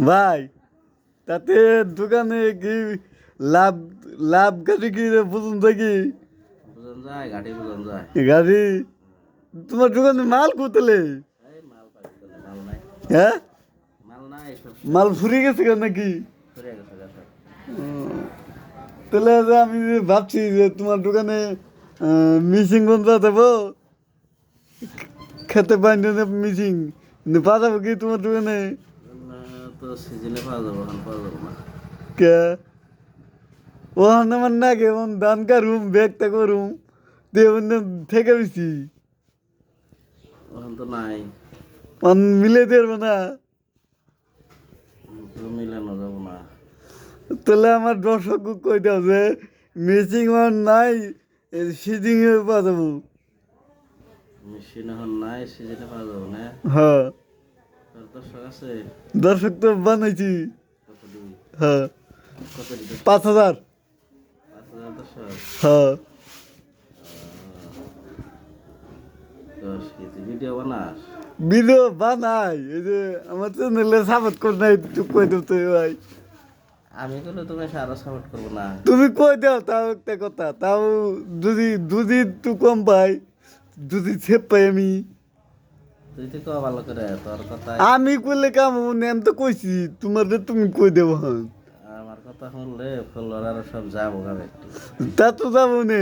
ভাই তাতে দোকানে কি লাভ লাভ গাড়ি কি রে বুঝুন দেখি বুঝন যায় গাড়ি বুঝন যায়। গাড়ি তোমার দোকানে মাল কোথালে এই মাল পাইছে না, মাল নাই। হ্যাঁ মাল নাই সব মাল ফুরিয়ে গেছে কেন নাকি ফুরিয়ে গেছে গাছে। তাহলে যে আমি যে ভাবছি যে তোমার দোকানে মিসিং বন্ধ দেবো খেতে পাইনি মিসিং পাওয়া যাবো কি তোমার দোকানে না, তো সিজনে পাওয়া যাবে, এখন পাওয়া যাবে না। কে ও আমার না কে দান কারুম ব্যাগটা করুম দিয়ে থেকে বেশি এখন তো নাই, মিলে দেবো না তো মিলানো যাবো না। তাহলে আমার দর্শক কই দাও যে মিসিং মান নাই সিজিং এ পাওয়া যাবো মেশিন এখন নাই, সিজনে পাওয়া যাবে না। হ্যাঁ তোর দর্শক আছে? দর্শক তো বানাইছি কত দিবি? হ্যাঁ কত দিবি? 5,000 5,000 দর্শক। হ্যাঁ দশ কেজি ভিডিও বানাস? ভিডিও বানাই এই যে আমার চ্যানেলে সাপোর্ট করে নাই একটু কই দেব তো ভাই আমি করলে তুমি আরো সাপোর্ট করবো না। তুমি কই দাও তাও একটা কথা তাও যদি দুধি একটু কম পাই যদি ছেপ পাই আমি তুই তো কও ভালো করে, তোর কথা। আমি করলে কাম আমি তো কইছি তোমার তুমি কই দেবো হ্যাঁ আমার কথা শুনলে ফলোয়ার আরো সব যাবো গাবে একটু। তা তো যাবো নে